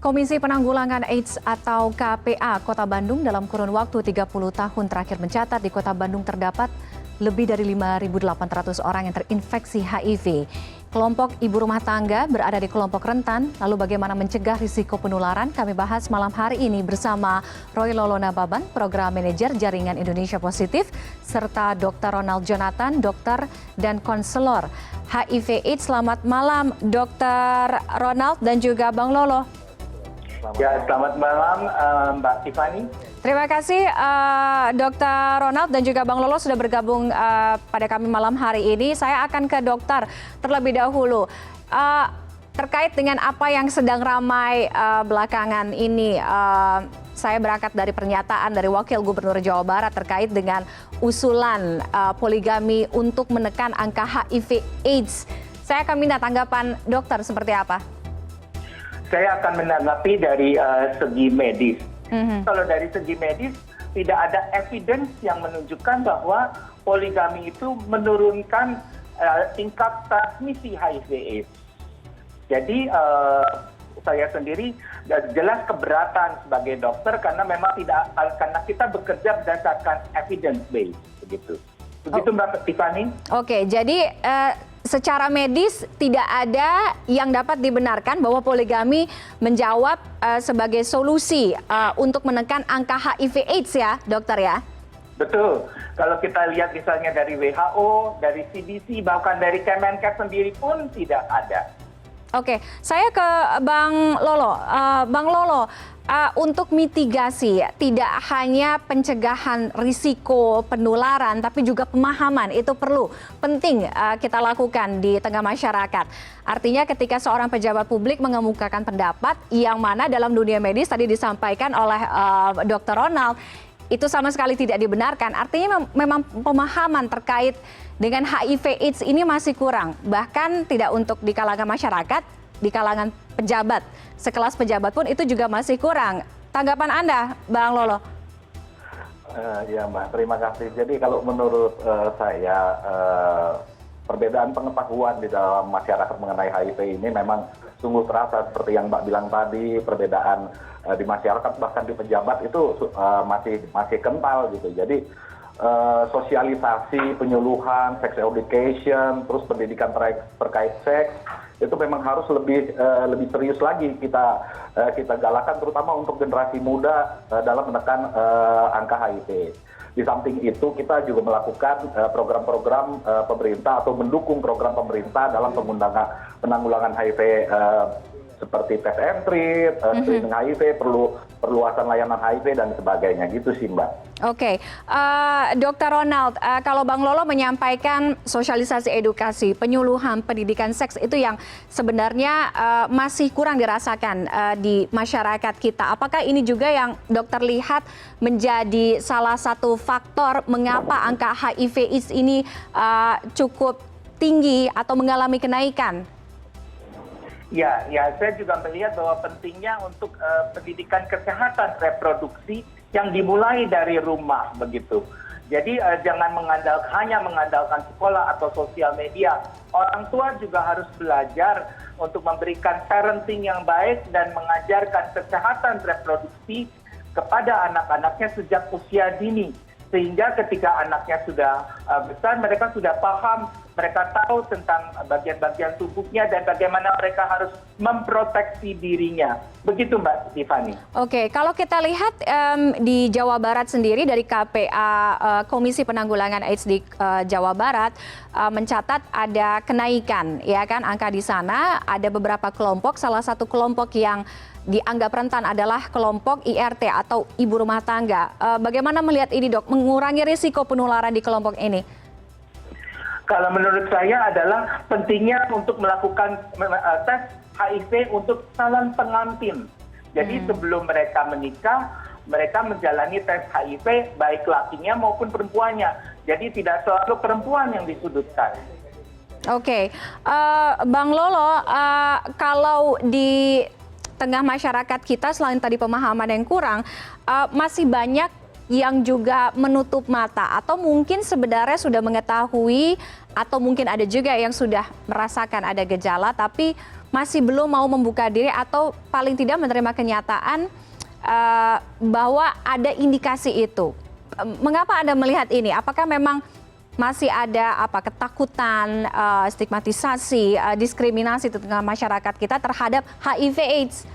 Komisi Penanggulangan AIDS atau KPA Kota Bandung dalam kurun waktu 30 tahun terakhir mencatat di Kota Bandung terdapat lebih dari 5.800 orang yang terinfeksi HIV. Kelompok ibu rumah tangga berada di kelompok rentan, lalu bagaimana mencegah risiko penularan? Kami bahas malam hari ini bersama Roy Lolona Baban, Program Manajer Jaringan Indonesia Positif, serta Dr. Ronald Jonathan, dokter dan konselor HIV AIDS. Selamat malam Dr. Ronald dan juga Bang Lolo. Ya, selamat malam Mbak Tiffany. Terima kasih Dr. Ronald dan juga Bang Lolo sudah bergabung pada kami malam hari ini. Saya akan ke dokter terlebih dahulu. Terkait dengan apa yang sedang ramai belakangan ini, saya berangkat dari pernyataan dari Wakil Gubernur Jawa Barat terkait dengan usulan poligami untuk menekan angka HIV AIDS. Saya akan minta tanggapan dokter seperti apa? Saya akan menanggapi dari segi medis. Kalau dari segi medis, tidak ada evidence yang menunjukkan bahwa poligami itu menurunkan tingkat transmisi HIV/AIDS. Jadi saya sendiri jelas keberatan sebagai dokter karena memang karena kita bekerja berdasarkan evidence base begitu. Begitu Mbak Tiffany. Oke, jadi secara medis tidak ada yang dapat dibenarkan bahwa poligami menjawab sebagai solusi untuk menekan angka HIV/AIDS ya, dokter ya? Betul. Kalau kita lihat misalnya dari WHO, dari CDC, bahkan dari Kemenkes sendiri pun tidak ada. Oke, saya ke Bang Lolo. Bang Lolo, untuk mitigasi tidak hanya pencegahan risiko penularan, tapi juga pemahaman itu penting kita lakukan di tengah masyarakat. Artinya ketika seorang pejabat publik mengemukakan pendapat yang mana dalam dunia medis tadi disampaikan oleh Dr. Ronald, itu sama sekali tidak dibenarkan. Artinya memang pemahaman terkait dengan HIV/AIDS ini masih kurang. Bahkan tidak untuk di kalangan masyarakat, di kalangan pejabat. Sekelas pejabat pun itu juga masih kurang. Tanggapan Anda, Bang Lolo? Ya Mbak, terima kasih. Jadi kalau menurut saya, perbedaan pengetahuan di dalam masyarakat mengenai HIV ini memang sungguh terasa seperti yang Mbak bilang tadi, perbedaan di masyarakat bahkan di pejabat itu masih kental gitu. Jadi sosialisasi, penyuluhan, sex education, terus pendidikan terkait seks itu memang harus lebih serius lagi kita galakan, terutama untuk generasi muda dalam menekan angka HIV. Di samping itu kita juga melakukan program-program pemerintah atau mendukung program pemerintah dalam penanggulangan HIV seperti tes and treat, screening HIV, perluasan layanan HIV dan sebagainya gitu sih Mbak. Oke, Dr. Ronald, kalau Bang Lolo menyampaikan sosialisasi edukasi, penyuluhan, pendidikan seks itu yang sebenarnya masih kurang dirasakan di masyarakat kita. Apakah ini juga yang dokter lihat menjadi salah satu faktor mengapa angka HIV/AIDS ini cukup tinggi atau mengalami kenaikan? Ya, saya juga melihat bahwa pentingnya untuk pendidikan kesehatan reproduksi yang dimulai dari rumah begitu. Jadi jangan hanya mengandalkan sekolah atau sosial media. Orang tua juga harus belajar untuk memberikan parenting yang baik dan mengajarkan kesehatan reproduksi kepada anak-anaknya sejak usia dini. Sehingga ketika anaknya sudah besar, mereka sudah paham, mereka tahu tentang bagian-bagian tubuhnya dan bagaimana mereka harus memproteksi dirinya. Begitu Mbak Tiffany. Oke, kalau kita lihat di Jawa Barat sendiri dari KPA Komisi Penanggulangan AIDS di Jawa Barat mencatat ada kenaikan, ya kan, angka di sana. Ada beberapa kelompok, salah satu kelompok yang dianggap rentan adalah kelompok IRT atau ibu rumah tangga. Bagaimana melihat ini dok, mengurangi risiko penularan di kelompok ini? Kalau menurut saya adalah pentingnya untuk melakukan tes HIV untuk calon pengantin. Jadi sebelum mereka menikah, mereka menjalani tes HIV baik lakinya maupun perempuannya. Jadi tidak selalu perempuan yang disudutkan. Oke, Bang Lolo, kalau di tengah masyarakat kita selain tadi pemahaman yang kurang, masih banyak yang juga menutup mata atau mungkin sebenarnya sudah mengetahui atau mungkin ada juga yang sudah merasakan ada gejala tapi masih belum mau membuka diri atau paling tidak menerima kenyataan bahwa ada indikasi itu. Mengapa Anda melihat ini? Apakah memang masih ada ketakutan, stigmatisasi, diskriminasi di tengah masyarakat kita terhadap HIV/AIDS?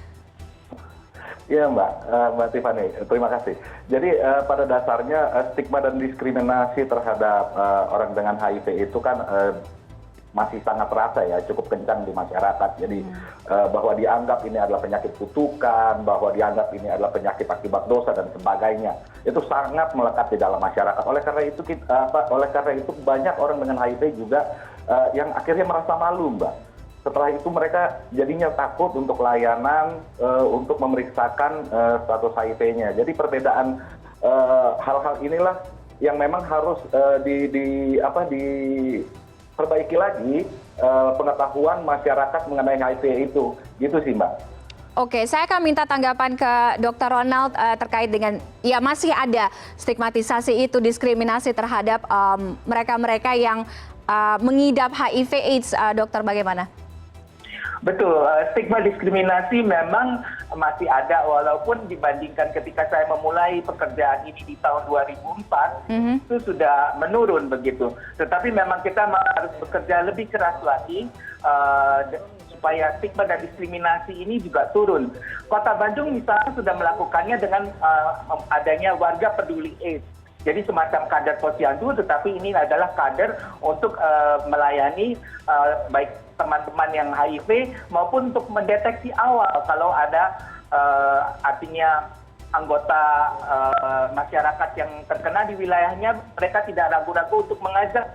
Ya Mbak Tiffany, terima kasih. Jadi pada dasarnya stigma dan diskriminasi terhadap orang dengan HIV itu kan masih sangat terasa ya, cukup kencang di masyarakat. Jadi bahwa dianggap ini adalah penyakit kutukan, bahwa dianggap ini adalah penyakit akibat dosa dan sebagainya, itu sangat melekat di dalam masyarakat. Oleh karena itu banyak orang dengan HIV juga yang akhirnya merasa malu, Mbak. Setelah itu mereka jadinya takut untuk layanan, untuk memeriksakan status HIV-nya. Jadi perbedaan hal-hal inilah yang memang harus diperbaiki lagi pengetahuan masyarakat mengenai HIV itu. Gitu sih, Mbak. Oke, saya akan minta tanggapan ke Dr. Ronald terkait dengan ya masih ada stigmatisasi itu, diskriminasi terhadap mereka-mereka yang mengidap HIV/AIDS. Dokter, bagaimana? Betul, stigma diskriminasi memang masih ada, walaupun dibandingkan ketika saya memulai pekerjaan ini di tahun 2004, itu sudah menurun begitu. Tetapi memang kita harus bekerja lebih keras lagi supaya stigma dan diskriminasi ini juga turun. Kota Bandung misalnya sudah melakukannya dengan adanya warga peduli AIDS. Jadi semacam kader posyandu, tetapi ini adalah kader untuk melayani baik teman-teman yang HIV maupun untuk mendeteksi awal kalau ada artinya anggota masyarakat yang terkena di wilayahnya, mereka tidak ragu-ragu untuk mengajak.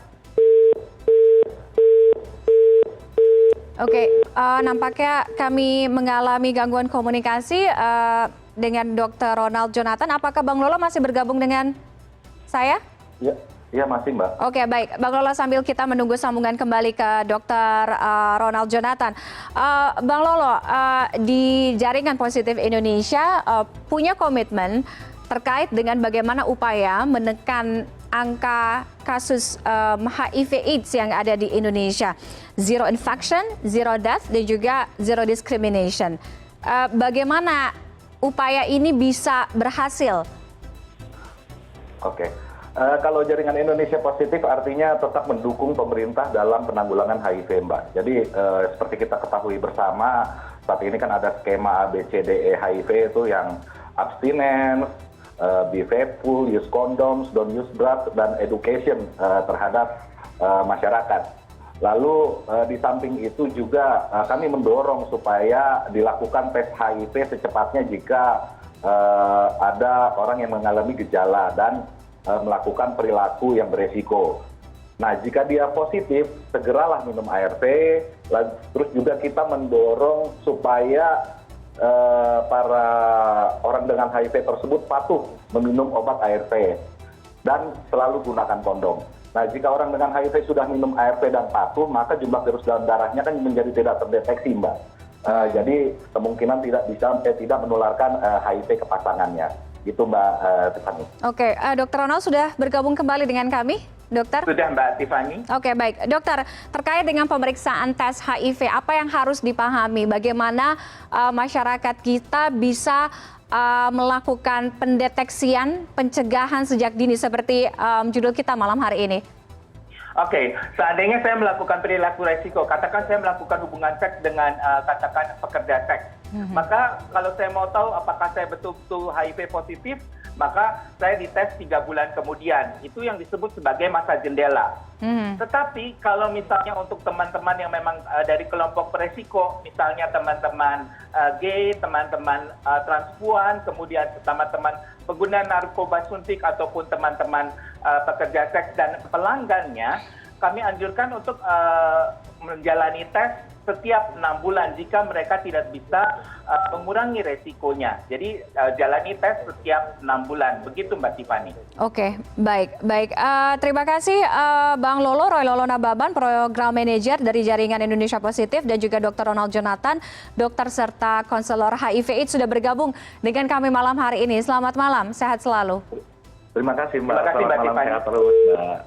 Oke, nampaknya kami mengalami gangguan komunikasi dengan Dr. Ronald Jonathan. Apakah Bang Lolo masih bergabung dengan saya? Iya masih, Mbak. Oke, baik. Bang Lolo, sambil kita menunggu sambungan kembali ke Dr. Ronald Jonathan. Bang Lolo, di Jaringan Positif Indonesia punya komitmen terkait dengan bagaimana upaya menekan angka kasus HIV/AIDS yang ada di Indonesia. Zero infection, zero death, dan juga zero discrimination. Bagaimana upaya ini bisa berhasil? Oke. Kalau Jaringan Indonesia Positif artinya tetap mendukung pemerintah dalam penanggulangan HIV, Mbak. Jadi seperti kita ketahui bersama, saat ini kan ada skema ABCDE HIV itu yang abstinence, be faithful, use condoms, don't use drugs, dan education terhadap masyarakat. Lalu di samping itu juga kami mendorong supaya dilakukan tes HIV secepatnya jika ada orang yang mengalami gejala dan melakukan perilaku yang beresiko. Nah, jika dia positif, segeralah minum ART. Terus juga kita mendorong supaya para orang dengan HIV tersebut patuh meminum obat ART dan selalu gunakan kondom. Nah, jika orang dengan HIV sudah minum ART dan patuh, maka jumlah virus dalam darahnya kan menjadi tidak terdeteksi, Mbak. Jadi kemungkinan tidak menularkan HIV ke pasangannya. Itu Mbak Tiffany. Oke, Dr. Ronald sudah bergabung kembali dengan kami, dokter? Sudah, Mbak Tiffany. Oke, baik. Dokter, terkait dengan pemeriksaan tes HIV, apa yang harus dipahami? Bagaimana masyarakat kita bisa melakukan pendeteksian, pencegahan sejak dini seperti judul kita malam hari ini? Oke, seandainya saya melakukan perilaku resiko, katakan saya melakukan hubungan seks dengan katakan pekerja seks, maka kalau saya mau tahu apakah saya betul-betul HIV positif, maka saya dites 3 bulan kemudian. Itu yang disebut sebagai masa jendela. Tetapi kalau misalnya untuk teman-teman yang memang dari kelompok beresiko, misalnya teman-teman gay, teman-teman transpuan, kemudian teman-teman pengguna narkoba suntik ataupun teman-teman pekerja seks dan pelanggannya, kami anjurkan untuk menjalani tes setiap 6 bulan jika mereka tidak bisa mengurangi resikonya. Jadi jalani tes setiap 6 bulan. Begitu Mbak Tiffany. Oke, baik. Terima kasih Bang Lolo, Roy Lolo Nababan, Program Manager dari Jaringan Indonesia Positif, dan juga Dr. Ronald Jonathan, dokter serta konselor HIV/AIDS sudah bergabung dengan kami malam hari ini. Selamat malam, sehat selalu. Terima kasih Mbak. Terima kasih, Mbak Selamat malam, Tiffany. sehat terus, Mbak.